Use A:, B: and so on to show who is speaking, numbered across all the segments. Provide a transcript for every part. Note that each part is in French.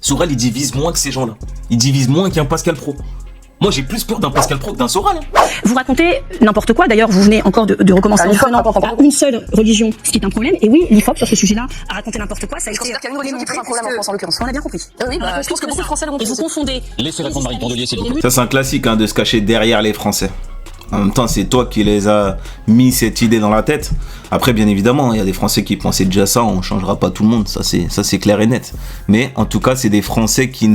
A: Soral, il divise moins que ces gens-là. Il divise moins qu'un Pascal Pro. Moi, j'ai plus peur d'un Pascal Pro que d'un Soral.
B: Vous racontez n'importe quoi. D'ailleurs, vous venez encore de recommencer en prenant une seule religion, ce qui est un problème. Et oui, l'IFOP, sur ce sujet-là, a raconté n'importe quoi. Ça a été démontré un problème en France, en l'occurrence. On a bien compris. Oui, je pense que beaucoup de Français l'ont compris. Et vous confondez.
C: Laissez répondre Marie Tondelier, s'il vous plaît.
A: Ça, c'est un classique de se cacher derrière les Français. En même temps, c'est toi qui les as mis cette idée dans la tête. Après, bien évidemment, il y a des Français qui pensaient déjà ça. On changera pas tout le monde, ça c'est clair et net. Mais en tout cas, c'est des Français qui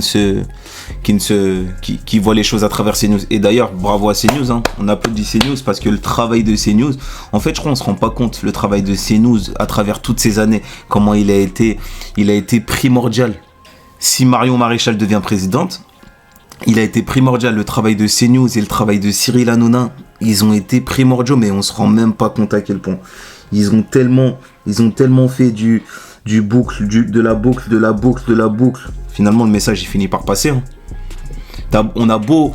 A: voient les choses à travers CNews. Et d'ailleurs, bravo à CNews. On applaudit CNews parce que le travail de CNews, en fait, je crois qu'on se rend pas compte le travail de CNews à travers toutes ces années, comment il a été primordial. Si Marion Maréchal devient présidente, il a été primordial. Le travail de CNews et le travail de Cyril Hanouna, ils ont été primordiaux, mais on se rend même pas compte à quel point. Ils ont tellement fait de la boucle. Finalement, le message, il finit par passer. On a beau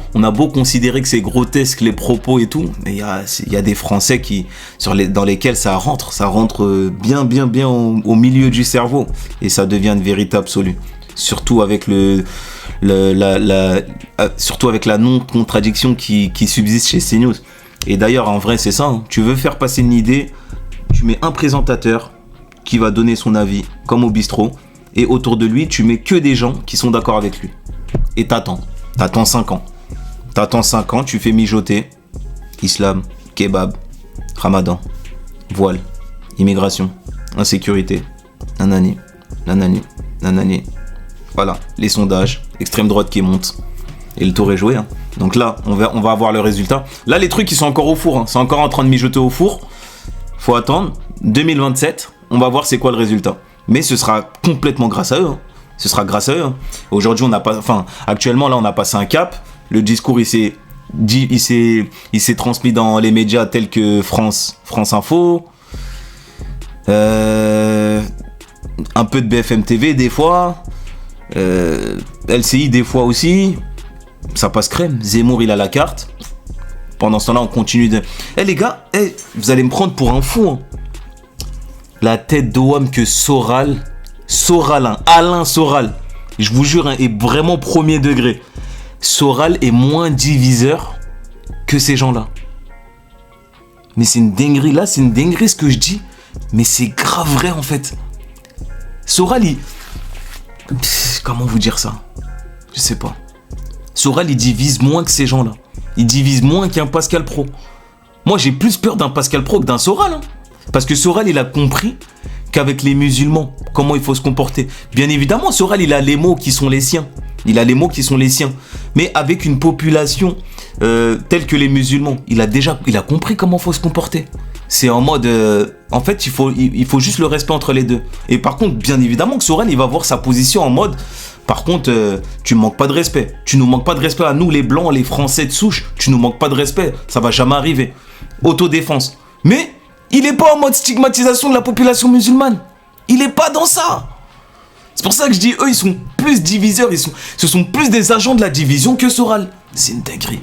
A: considérer que c'est grotesque les propos et tout, mais il y a des Français dans lesquels ça rentre bien au milieu du cerveau et ça devient une vérité absolue. Surtout avec surtout avec la non-contradiction qui subsiste chez CNews. Et d'ailleurs, en vrai, c'est ça. Tu veux faire passer une idée, tu mets un présentateur qui va donner son avis, comme au bistrot, et autour de lui, tu mets que des gens qui sont d'accord avec lui. Et t'attends 5 ans. T'attends 5 ans, tu fais mijoter islam, kebab, ramadan, voile, immigration, insécurité, nanani. Voilà, les sondages, extrême droite qui monte. Et le tour est joué. Donc là, on va avoir le résultat. Là, les trucs, ils sont encore au four. C'est encore en train de mijoter au four. Faut attendre. 2027, on va voir c'est quoi le résultat. Mais ce sera complètement grâce à eux. Ce sera grâce à eux. Aujourd'hui, actuellement, là, on a passé un cap. Le discours, il s'est transmis dans les médias tels que France Info. Un peu de BFM TV, des fois. LCI des fois aussi, ça passe crème. Zemmour il a la carte. Pendant ce temps-là on continue de... les gars, vous allez me prendre pour un fou. La tête d'homme que Soral, Alain Soral, je vous jure, est vraiment premier degré. Soral est moins diviseur que ces gens-là. Mais c'est une dinguerie, là c'est une dinguerie ce que je dis. Mais c'est grave vrai en fait. Soral comment vous dire ça? Je sais pas. Soral, il divise moins que ces gens-là. Il divise moins qu'un Pascal Pro. Moi, j'ai plus peur d'un Pascal Pro que d'un Soral. Parce que Soral, il a compris qu'avec les musulmans, comment il faut se comporter. Bien évidemment, Soral, il a les mots qui sont les siens. Mais avec une population telle que les musulmans, il a compris comment il faut se comporter. C'est en mode... en fait, il faut juste le respect entre les deux. Et par contre, bien évidemment que Soral, il va voir sa position en mode... Par contre, tu me manques pas de respect. Tu nous manques pas de respect à nous, les Blancs, les Français de souche. Tu nous manques pas de respect. Ça va jamais arriver. Autodéfense. Mais il est pas en mode stigmatisation de la population musulmane. Il est pas dans ça. C'est pour ça que je dis, eux, ils sont plus diviseurs. Ce sont plus des agents de la division que Soral. C'est une dinguerie.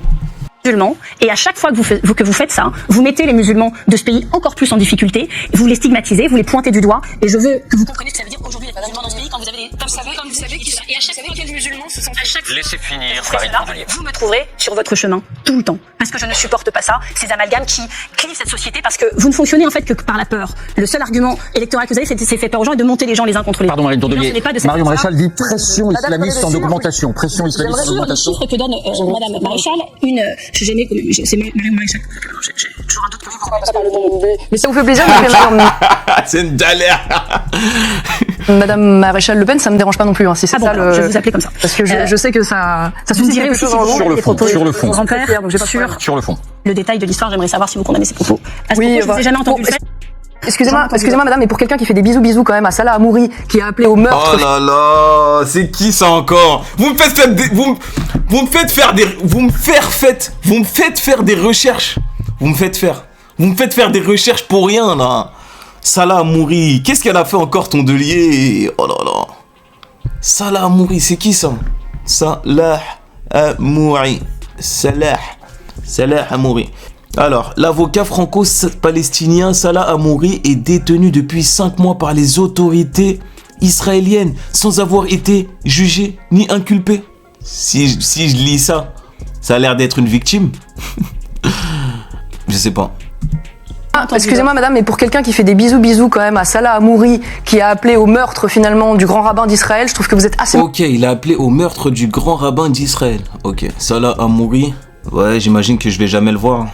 B: Musulmans, et à chaque fois que vous faites ça, vous mettez les musulmans de ce pays encore plus en difficulté, vous les stigmatisez, vous les pointez du doigt, et je veux que vous compreniez ce que ça veut dire aujourd'hui les musulmans dans ce pays quand vous avez des... Comme vous savez, et à chaque fois que les musulmans se sentent...
C: Laissez finir,
B: vous me trouverez sur votre chemin tout le temps, parce que je ne supporte pas ça, ces amalgames qui clivent cette société, parce que vous ne fonctionnez en fait que par la peur. Le seul argument électoral que vous avez, c'est fait peur aux gens et de monter les gens les uns contre les autres.
C: Pardon, Marine Tondelier, Marion Maréchal dit pression islamiste en augmentation. Pression islamiste en augmentation.
B: Le chiffre que donne Madame Maréchal, c'est Marion Maréchal. J'ai toujours un doute que
D: mais ça vous fait plaisir de me
A: c'est une galère.
D: Madame Maréchal Le Pen, ça me dérange pas non plus. Si c'est ça
B: je vais vous appeler comme ça.
D: Parce que je sais que ça
B: suscite quelque chose en vous.
C: Sur le fond.
B: Sur
C: le fond.
B: Le détail de l'histoire, j'aimerais savoir si vous condamnez ces propos.
D: Oui,
B: je vous ai jamais entendu le faire.
D: Excusez-moi madame, mais pour quelqu'un qui fait des bisous quand même à Salah Hamouri, qui a appelé au meurtre...
A: Oh là là, c'est qui ça encore? Vous me faites faire des recherches. Vous me faites faire des recherches pour rien là. Salah Hamouri, qu'est-ce qu'elle a fait encore Tondelier? Oh là là. Salah Hamouri, c'est qui ça? Salah Hamouri. Alors, l'avocat franco-palestinien Salah Hamouri est détenu depuis 5 mois par les autorités israélienne sans avoir été jugé ni inculpé. Si je lis ça, ça a l'air d'être une victime. Je sais pas.
D: Excusez-moi madame, mais pour quelqu'un qui fait des bisous quand même à Salah Hamouri, qui a appelé au meurtre finalement du grand rabbin d'Israël, je trouve que vous êtes assez...
A: Ok, il a appelé au meurtre du grand rabbin d'Israël. Ok, Salah Hamouri. Ouais, j'imagine que je vais jamais le voir.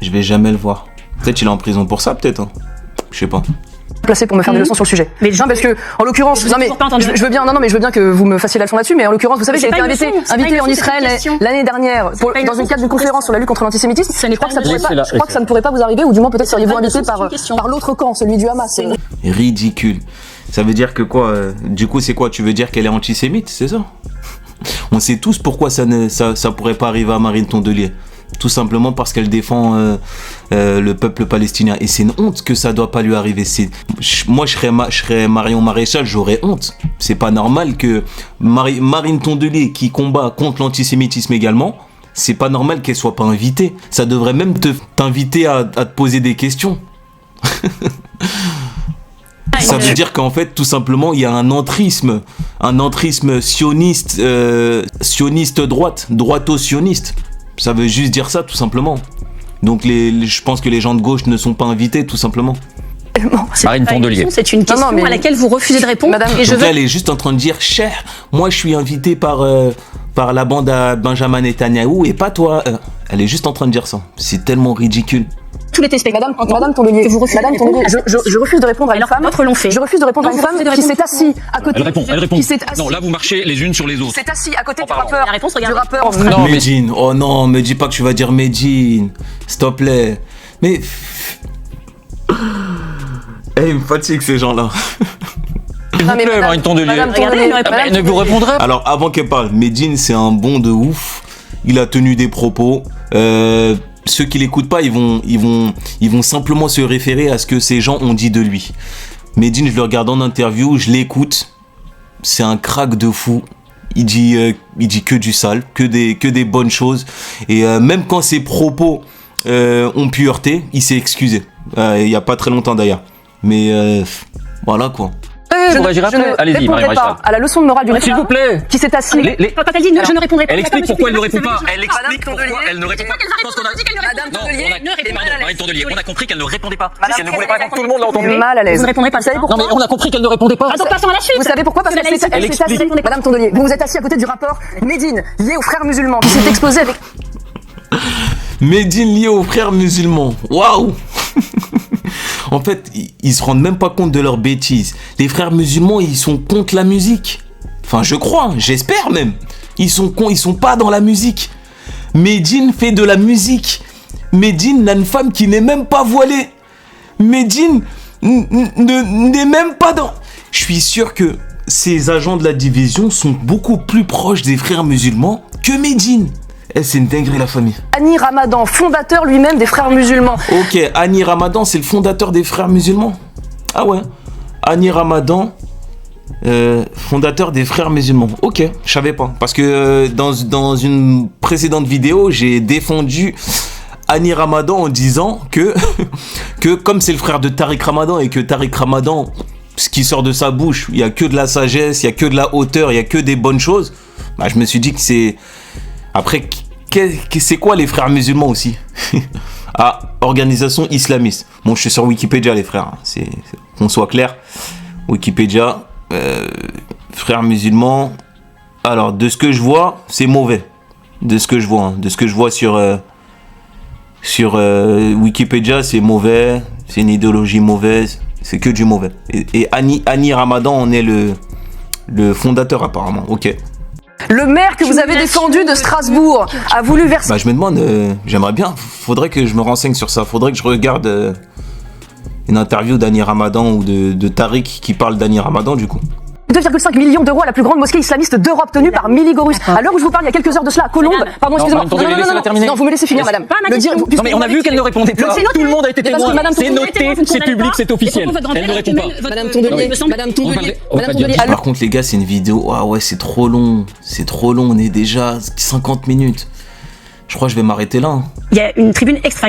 A: Je vais jamais le voir. Peut-être il est en prison pour ça, peut-être. Hein. Je sais pas.
D: Placé pour me faire des leçons sur le sujet.
B: Mais
D: non, parce que en l'occurrence, non mais je veux bien, mais je veux bien que vous me fassiez la leçon là-dessus. Mais en l'occurrence, vous savez, j'ai été invité en Israël l'année dernière dans une cadre d'une conférence sur la lutte contre l'antisémitisme. Je crois que ça ne pourrait pas vous arriver, ou du moins peut-être seriez-vous invité par l'autre camp, celui du Hamas.
A: Ridicule. Ça veut dire que quoi du coup, c'est quoi? Tu veux dire qu'elle est antisémite, c'est ça? On sait tous pourquoi ça pourrait pas arriver à Marine Tondelier. Tout simplement parce qu'elle défend le peuple palestinien. Et c'est une honte que ça doit pas lui arriver. Moi, je serais Marion Maréchal, j'aurais honte. C'est pas normal que Marine Tondelier, qui combat contre l'antisémitisme également, c'est pas normal qu'elle soit pas invitée. Ça devrait même t'inviter à te poser des questions. Ça veut dire qu'en fait, tout simplement, il y a un entrisme sioniste, sioniste droito-sioniste. Ça veut juste dire ça, tout simplement. Donc, je pense que les gens de gauche ne sont pas invités, tout simplement.
E: Marine Tondelier.
B: C'est une question à laquelle vous refusez de répondre.
D: Madame,
A: elle est juste en train de dire, cher, moi je suis invité par la bande à Benjamin Netanyahou et pas toi. Elle est juste en train de dire ça. C'est tellement ridicule.
B: Tous les téléspectateurs,
D: Madame Tondelier, je refuse de répondre à une femme.
B: D'autres l'ont fait.
D: Je refuse de répondre à une femme qui s'est assise à côté.
E: Elle répond. Non, là vous marchez les unes sur les autres.
D: C'est assis à côté du rappeur.
B: La réponse, regarde.
E: Non, mais
A: Medine, oh non, me dis pas que tu vas dire Medine. S'il te plaît. Mais. Il me fatigue ces gens-là.
E: s'il vous plaît, Marine Tondelier. Elle ne vous répondra pas.
A: Alors, avant qu'elle parle, Medine, c'est un bon de ouf. Il a tenu des propos. Ceux qui l'écoutent pas, ils vont simplement se référer à ce que ces gens ont dit de lui. Medine, je le regarde en interview, je l'écoute. C'est un crack de fou. Il dit que du sale, que des bonnes choses. Et même quand ses propos ont pu heurter, il s'est excusé. Il y a pas très longtemps d'ailleurs. Mais voilà quoi.
E: Je ne
D: Allez-y, répondrai pas à la leçon de morale du
E: s'il vous plaît.
D: qui s'est assis.
B: Quand elle dit je ne répondrai pas.
E: Elle explique pourquoi elle ne répond pas. Elle
D: Madame
E: explique pourquoi elle ne répond pas.
D: Madame Tondelier,
E: Marine Tondelier, on a compris qu'elle ne répondait pas.
D: Madame,
E: Elle ne voulait pas répondre, tout le monde l'a entendu.
D: mal à l'aise.
B: Vous ne répondrez pas.
D: Vous savez
E: Non
D: pourquoi
E: mais on a compris qu'elle ne répondait pas.
B: Donc passons à la suite.
D: Vous savez pourquoi? Parce qu'elle s'est assise. Madame Tondelier, vous vous êtes assis à côté du rappeur Medine, lié aux frères musulmans, qui s'est explosé avec...
A: Medine lié aux frères musulmans. Waouh. En fait, ils se rendent même pas compte de leurs bêtises. Les frères musulmans, ils sont contre la musique. Enfin, je crois, j'espère même. Ils sont pas dans la musique. Medine fait de la musique. Medine a une femme qui n'est même pas voilée. Medine n'est même pas dans... Je suis sûr que ces agents de la division sont beaucoup plus proches des frères musulmans que Medine. C'est une dinguerie la famille.
D: Hani Ramadan, fondateur lui-même des frères musulmans.
A: Ok, Hani Ramadan, c'est le fondateur des frères musulmans. Ah ouais. Hani Ramadan, fondateur des frères musulmans. Ok, je savais pas. Parce que dans une précédente vidéo, j'ai défendu Hani Ramadan en disant que comme c'est le frère de Tariq Ramadan et que Tariq Ramadan, ce qui sort de sa bouche, il y a que de la sagesse, il y a que de la hauteur, il y a que des bonnes choses. Bah, je me suis dit que c'est... Après, c'est quoi les frères musulmans aussi? Ah, organisation islamiste. Bon, je suis sur Wikipédia, les frères. Qu'on soit clair. Wikipédia, frères musulmans. Alors, de ce que je vois, c'est mauvais. De ce que je vois, de ce que je vois sur Wikipédia, c'est mauvais. C'est une idéologie mauvaise. C'est que du mauvais. Et Hani Ramadan en est le fondateur apparemment. Ok.
D: Le maire que vous avez défendu de Strasbourg a voulu verser...
A: Bah, je me demande, j'aimerais bien, faudrait que je me renseigne sur ça, faudrait que je regarde une interview d'Hani Ramadan ou de Tariq qui parle d'Hani Ramadan du coup.
D: 2,5 millions d'euros à la plus grande mosquée islamiste d'Europe tenue par Mili Gorus. À l'heure où je vous parle, il y a quelques heures de cela, à Colombes. Pardon, excusez-moi. Non, vous me laissez finir, madame.
E: Non, mais on a vu qu'elle ne répondait pas. Tout le monde a été témoin. C'est noté, c'est public, c'est officiel. Elle ne répond pas.
D: Madame Tondelier.
A: Par contre, les gars, c'est une vidéo. Ah ouais, c'est trop long. C'est trop long. On est déjà 50 minutes. Je crois que je vais m'arrêter là. Hein.
B: Il y a une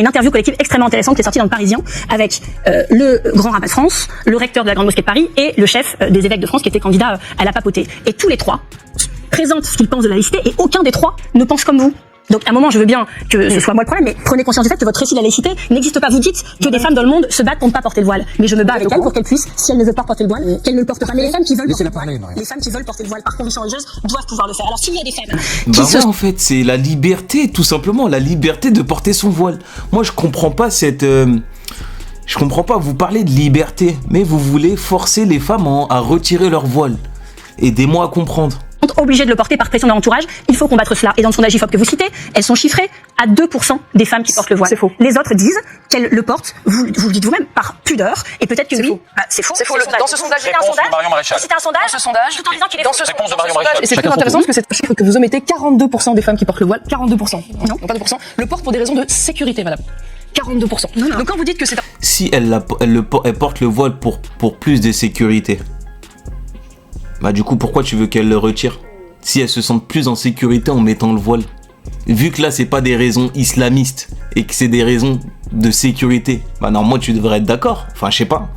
B: interview collective extrêmement intéressante qui est sortie dans le Parisien avec le grand rabbin de France, le recteur de la Grande Mosquée de Paris et le chef des évêques de France qui était candidat à la papauté. Et tous les trois présentent ce qu'ils pensent de la laïcité et aucun des trois ne pense comme vous. Donc à un moment, je veux bien que ce soit moi le problème, mais prenez conscience du fait que votre récit de la laïcité n'existe pas. Vous dites que des femmes dans le monde se battent pour ne pas porter le voile. Mais je me bats avec elle pour qu'elle puisse, si elle ne veut pas porter le voile, qu'elle ne le porte pas. Mais les femmes qui veulent porter le voile, les femmes qui veulent porter le voile par conviction religieuse doivent pouvoir le faire. Alors s'il y a des femmes
A: en fait, c'est la liberté, tout simplement, la liberté de porter son voile. Moi, je comprends pas je comprends pas, vous parlez de liberté, mais vous voulez forcer les femmes à retirer leur voile. Aidez-moi à comprendre.
B: Obligées de le porter par pression de leur entourage, il faut combattre cela. Et dans le sondage IFOP que vous citez, elles sont chiffrées à 2% des femmes qui portent le voile. C'est faux. Les autres disent qu'elles le portent, vous le dites vous-même, par pudeur, et peut-être que oui. C'est faux.
D: C'est faux. Dans ce sondage,
B: c'était un sondage. C'était un sondage.
D: Dans ce sondage,
B: tout en disant qu'il est faux.
E: Réponse de Marion Maréchal.
D: Et c'est très intéressant parce que c'est un chiffre que vous omettez, 42% des femmes qui portent le voile, 42%. Non, pas 2%. Le portent pour des raisons de sécurité, madame. 42%. Non. Donc quand vous dites que c'est un...
A: Si elle porte le voile pour plus de sécurité, bah du coup, pourquoi tu veux qu'elle le retire? Si elles se sentent plus en sécurité en mettant le voile. Vu que là, c'est pas des raisons islamistes et que c'est des raisons de sécurité, bah normalement, tu devrais être d'accord. Enfin, je sais pas.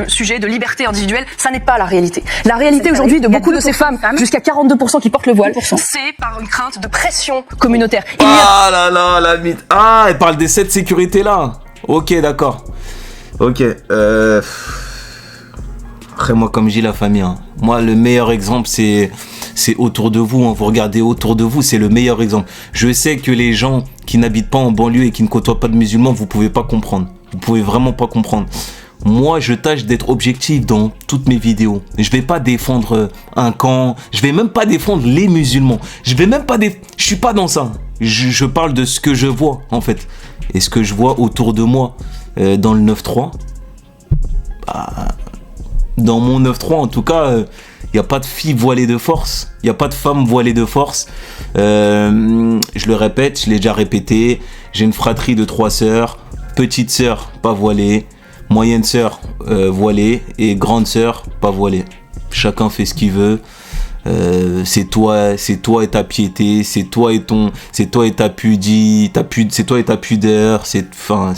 D: Sujet de liberté individuelle, ça n'est pas la réalité. La réalité aujourd'hui de beaucoup de ces femmes, jusqu'à 42% qui portent le voile, c'est par une crainte de pression communautaire.
A: Ah là là, la mythe. Ah, elle parle de cette sécurité-là. Ok, d'accord. Ok. Après, moi, comme j'ai la famille, hein. Moi, le meilleur exemple, c'est autour de vous. Hein. Vous regardez autour de vous, c'est le meilleur exemple. Je sais que les gens qui n'habitent pas en banlieue et qui ne côtoient pas de musulmans, vous pouvez pas comprendre. Vous pouvez vraiment pas comprendre. Moi, je tâche d'être objectif dans toutes mes vidéos. Je vais pas défendre un camp. Je vais même pas défendre les musulmans. Je suis pas dans ça. Je parle de ce que je vois, en fait. Et ce que je vois autour de moi, dans le 9-3, bah, dans mon 9-3, en tout cas, il n'y a pas de filles voilées de force. Il n'y a pas de femmes voilées de force. Je le répète, je l'ai déjà répété. J'ai une fratrie de 3 sœurs. Petite sœur, pas voilée. Moyenne sœur, voilée. Et grande sœur, pas voilée. Chacun fait ce qu'il veut. C'est toi et ta piété. C'est toi et ta pudie. C'est toi et ta pudeur. C'est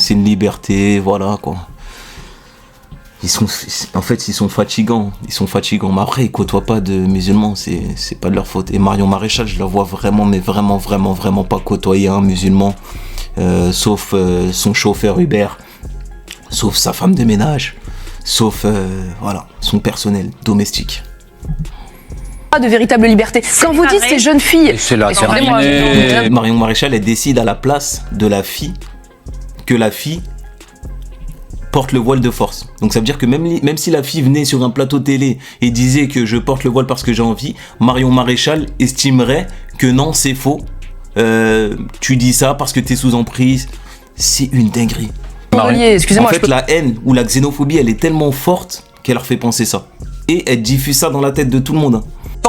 A: une liberté. Voilà, quoi. Ils sont fatigants. Mais après, ils côtoient pas de musulmans, c'est pas de leur faute. Et Marion Maréchal, je la vois vraiment, mais vraiment pas côtoyer un musulman, sauf son chauffeur Uber, sauf sa femme de ménage, sauf son personnel domestique.
D: Pas de véritable liberté. Quand vous dites ces jeunes filles,
A: Marion Maréchal, elle décide à la place de la fille que la fille porte le voile de force. Donc ça veut dire que même si la fille venait sur un plateau télé et disait que je porte le voile parce que j'ai envie, Marion Maréchal estimerait que non, c'est faux. Tu dis ça parce que t'es sous emprise. C'est une dinguerie.
D: Excusez-moi,
A: en fait, la haine ou la xénophobie, elle est tellement forte qu'elle leur fait penser ça. Et elle diffuse ça dans la tête de tout le monde. Hein.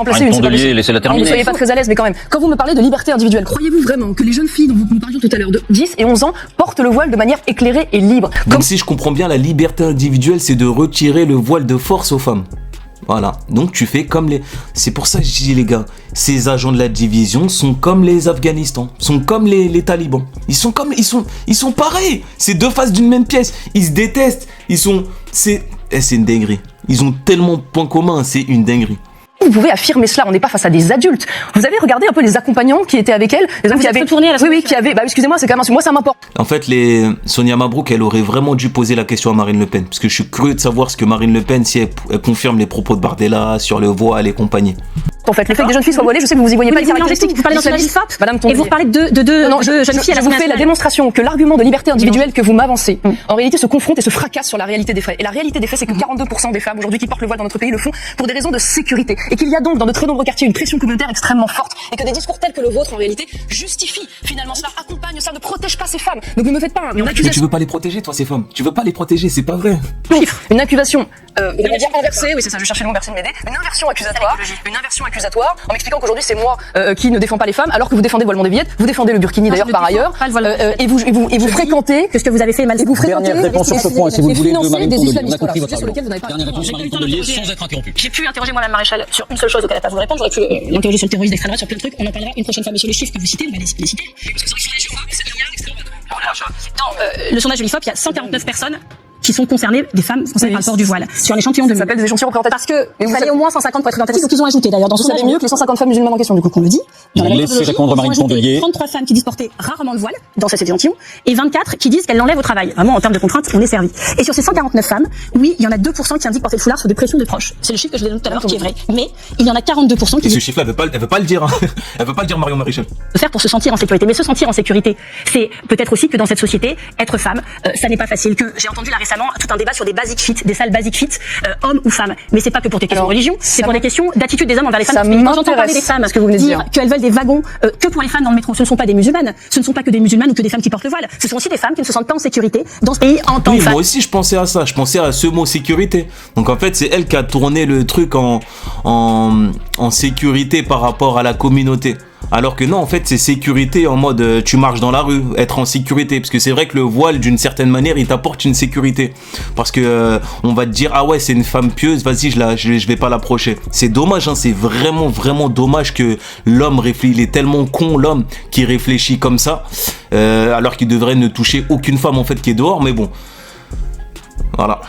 E: Laissez-la terminer.
D: Ne soyez pas très à l'aise, mais quand même. Quand vous me parlez de liberté individuelle, croyez-vous vraiment que les jeunes filles dont nous parlions tout à l'heure de 10 et 11 ans portent le voile de manière éclairée et libre?
A: Donc si je comprends bien, la liberté individuelle, c'est de retirer le voile de force aux femmes. Voilà. Donc tu fais comme les... C'est pour ça que je dis, les gars, ces agents de la division sont comme les Afghanistan, sont comme les talibans. Ils sont pareils. C'est deux faces d'une même pièce. Ils se détestent. C'est une dinguerie. Ils ont tellement de points communs, c'est une dinguerie.
D: Vous pouvez affirmer cela, on n'est pas face à des adultes. Vous avez regardé un peu les accompagnants qui étaient avec elle, les hommes qui avaient tourné à la qui avaient excusez-moi, c'est quand même moi ça m'importe.
A: En fait, Sonia Mabrouk, elle aurait vraiment dû poser la question à Marine Le Pen parce que je suis curieux de savoir ce que Marine Le Pen, si elle confirme les propos de Bardella sur le voile et compagnie.
D: En fait, le fait que des jeunes filles soient voilées, je sais que vous y voyez pas les caractéristiques.
B: Vous parlez d'un IFOP,
D: Madame
B: et vous parlez de jeunes filles à la
D: je vous fais la démonstration que l'argument de liberté individuelle que vous m'avancez, en réalité se confronte et se fracasse sur la réalité des faits. Et la réalité des faits, c'est que 42% des femmes aujourd'hui qui portent le voile dans notre pays le font pour des raisons de sécurité. Et qu'il y a donc dans de très nombreux quartiers une pression communautaire extrêmement forte. Et que des discours tels que le vôtre, en réalité, justifient finalement cela, accompagne ça, ne protège pas ces femmes. Donc ne me faites pas une accusation.
A: Mais tu veux pas les protéger, toi, ces femmes? Tu veux pas les protéger, c'est pas vrai.
D: Une accusation, on va dire inversée, oui c'est ça, je cherchais le mot, merci de m'aider. Une inversion accusatoire, en m'expliquant qu'aujourd'hui c'est moi qui ne défend pas les femmes, alors que vous défendez Voilement des Villettes, vous défendez le burkini d'ailleurs par ailleurs, et vous fréquentez
B: que ce que vous avez fait mal.
D: Et vous fréquentez
C: Dernière réponse sur ce point, si vous le voulez, de Marine Tondelier. On a compris votre
D: argument.
E: Dernière réponse, Marine Tondelier, sans être interrompu.
B: J'ai pu interroger Mme Maréchal sur une seule chose auquel elle n'a pas voulu répondre. J'aurais pu l'interroger sur le terrorisme d'extrême droite, sur plein de trucs. On en parlera une prochaine fois. Mais sur les chiffres que vous citez, on va les citer. Parce que Dans le sondage de l'IFOP, il y a 149 personnes qui sont concernées, des femmes concernées par le port du voile, sur l'échantillon de 1000.
D: Ça s'appelle des échantillons représentatifs.
B: Parce que il fallait au moins 150 pour être représentatif, donc ils ont ajouté d'ailleurs dans ce
D: sondage. Vous savez mieux que les 150 femmes musulmanes en question, du coup, qu'on le dit.
E: Laissez répondre Marine Tondelier.
B: 33 femmes qui disent porter rarement le voile dans cet échantillon, et 24 qui disent qu'elles l'enlèvent au travail. Vraiment, en termes de contraintes, on est servi. Et sur ces 149 femmes, oui, il y en a 2% qui indiquent porter le foulard sous des pressions de proches. C'est le chiffre que je vous ai donné tout à l'heure, qui est vrai. Mais il y en a 42% qui
A: disent... Ce chiffre-là, elle veut pas le dire, hein. Elle veut pas le dire, Marion Maréchal.
B: Faire pour se sentir en sécurité. Mais se sentir en sécurité, c'est peut-être aussi que dans cette société, être femme, ça n'est pas facile. Que j'ai entendu là récemment tout un débat sur des basic fit, des salles basic fit, hommes ou femmes. Mais c'est pas que pour des questions de religion, c'est pour des questions d'attitude des hommes envers les femmes. Quand j'entends parler des femmes,
D: ce que vous venez de dire
B: qu'elles veulent des wagons que pour les femmes dans le métro, ce ne sont pas des musulmanes, ce ne sont pas que des musulmanes ou que des femmes qui portent le voile. Ce sont aussi des femmes qui ne se sentent pas en sécurité dans ce pays en tant que femmes.
A: Moi aussi, je pensais à ça. Je pensais à ce mot sécurité. Donc en fait, c'est elle qui a tourné le truc en sécurité par rapport à la communauté. Alors que non, en fait, c'est sécurité en mode tu marches dans la rue, être en sécurité. Parce que c'est vrai que le voile, d'une certaine manière, il t'apporte une sécurité. Parce que on va te dire, ah ouais, c'est une femme pieuse, vas-y, je vais pas l'approcher. C'est dommage, hein, c'est vraiment, vraiment dommage que l'homme réfléchit. Il est tellement con, l'homme, qui réfléchit comme ça. Alors qu'il devrait ne toucher aucune femme, en fait, qui est dehors. Mais bon, voilà.